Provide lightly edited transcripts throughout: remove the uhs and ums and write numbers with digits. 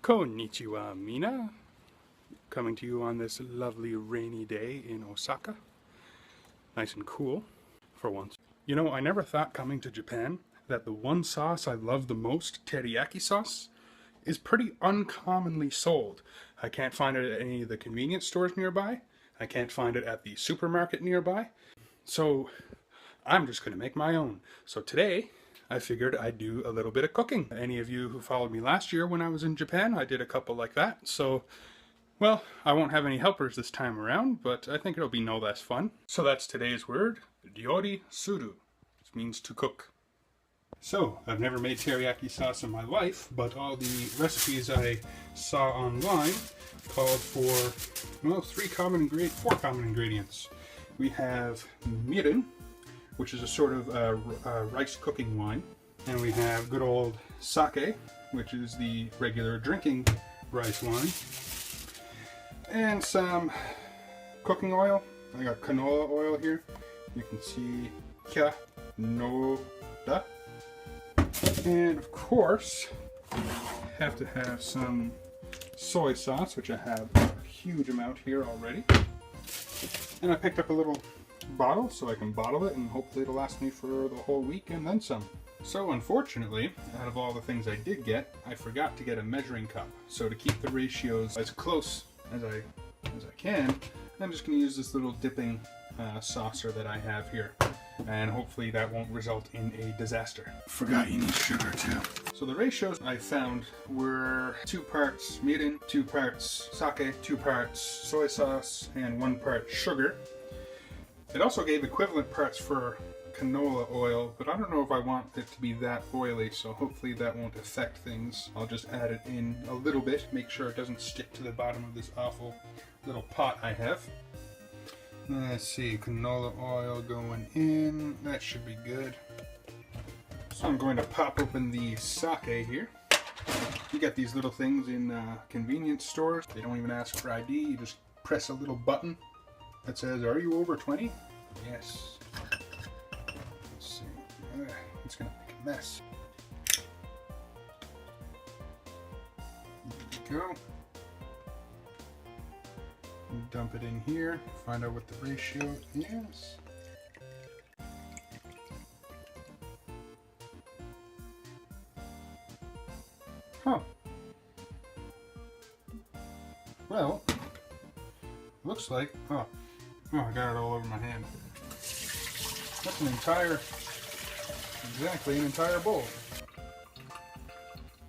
Konnichiwa, Mina. Coming to you on this lovely rainy day in Osaka. Nice and cool, for once. You know, I never thought coming to Japan that the one sauce I love the most, teriyaki sauce, is pretty uncommonly sold. I can't find it at any of the convenience stores nearby. I can't find it at the supermarket nearby. So I'm just gonna make my own. So today, I figured I'd do a little bit of cooking. Any of you who followed me last year when I was in Japan, I did a couple like that. So, well, I won't have any helpers this time around, but I think it'll be no less fun. So that's today's word, ryo-u-ri, which means to cook. So, I've never made teriyaki sauce in my life, but all the recipes I saw online called for, well, four common ingredients. We have mirin, which is a sort of rice cooking wine. And we have good old sake, which is the regular drinking rice wine. And some cooking oil. I got canola oil here. You can see canola. And of course, have to have some soy sauce, which I have a huge amount here already. And I picked up a little bottle so I can bottle it, and hopefully it'll last me for the whole week and then some. So unfortunately, out of all the things I did get, I forgot to get a measuring cup. So to keep the ratios as close as I can, I'm just going to use this little dipping saucer that I have here, and hopefully that won't result in a disaster. Forgot you need sugar too. So the ratios I found were 2 parts mirin, 2 parts sake, 2 parts soy sauce, and 1 part sugar. It also gave equivalent parts for canola oil, but I don't know if I want it to be that oily, so hopefully that won't affect things. I'll just add it in a little bit, make sure it doesn't stick to the bottom of this awful little pot I have. Let's see, canola oil going in, that should be good. So I'm going to pop open the sake here. You get these little things in convenience stores. They don't even ask for ID, you just press a little button that says, "Are you over 20? Yes. Let's see. It's going to make a mess. There we go. Dump it in here. Find out what the ratio is. Huh. Well, looks like, oh, I got it all over my hand. That's exactly an entire bowl.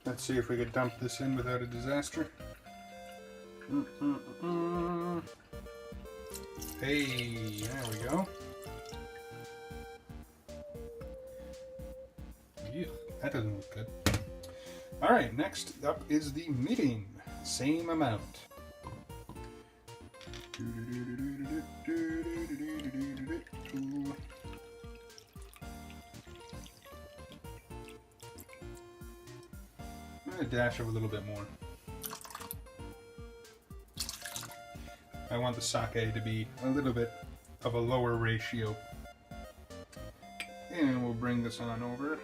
Let's see if we could dump this in without a disaster. Hey, there we go. Ew, that doesn't look good. Alright, next up is the mirin. Same amount. I'm going to dash of a little bit more. I want the sake to be a little bit of a lower ratio. And we'll bring this on over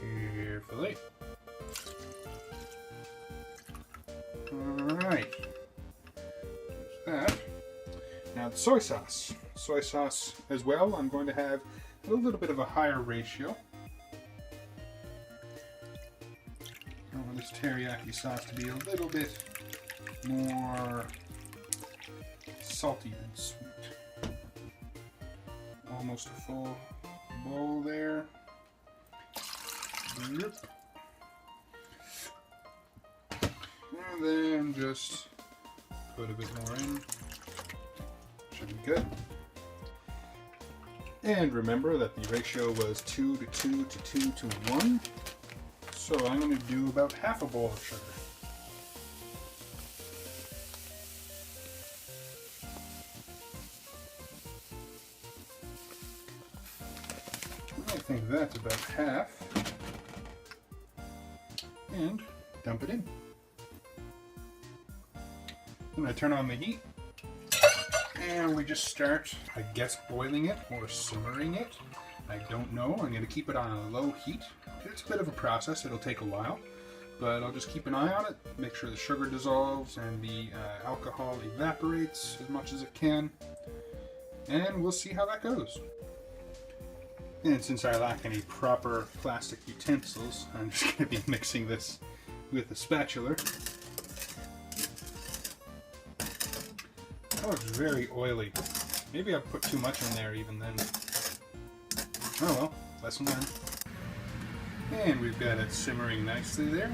carefully. Alright. That. Now the soy sauce. Soy sauce as well, I'm going to have a little bit of a higher ratio. I want this teriyaki sauce to be a little bit more salty than sweet. Almost a full bowl there. Yep. And then just put a bit more in. Should be good. And remember that the ratio was 2 to 2 to 2 to 1. So I'm going to do about half a bowl of sugar. I think that's about half. And dump it in. Then I turn on the heat. And we just start, I guess, boiling it or simmering it. I don't know. I'm going to keep it on a low heat. It's a bit of a process. It'll take a while. but I'll just keep an eye on it, make sure the sugar dissolves and the alcohol evaporates as much as it can, and we'll see how that goes. And since I lack any proper plastic utensils, I'm just going to be mixing this with a spatula. That looks very oily. Maybe I put too much in there even then. Oh well, lesson learned. And we've got it simmering nicely there.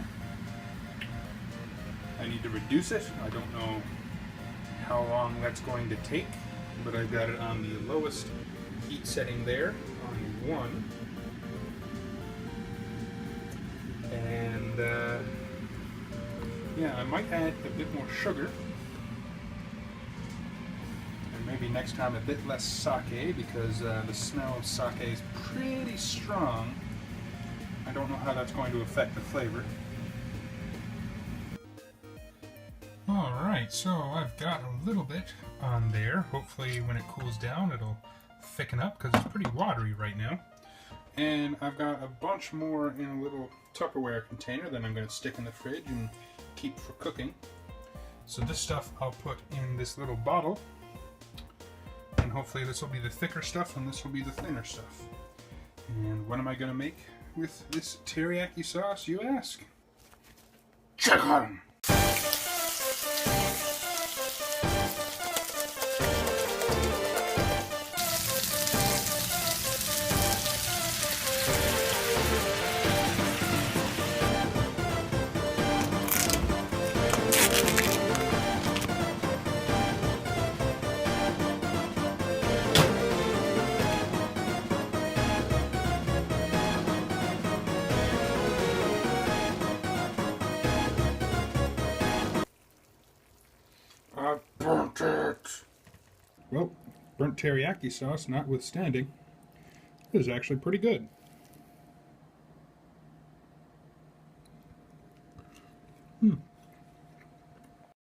I need to reduce it. I don't know how long that's going to take, but I've got it on the lowest heat setting there, on 1. And yeah, I might add a bit more sugar. And maybe next time a bit less sake, because the smell of sake is pretty strong. I don't know how that's going to affect the flavor. Alright, so I've got a little bit on there. Hopefully when it cools down it'll thicken up, because it's pretty watery right now. And I've got a bunch more in a little Tupperware container that I'm going to stick in the fridge and keep for cooking. So this stuff I'll put in this little bottle, and hopefully this will be the thicker stuff and this will be the thinner stuff. And what am I going to make with this teriyaki sauce, you ask? Chicken! I burnt it! Well, burnt teriyaki sauce notwithstanding, it is actually pretty good.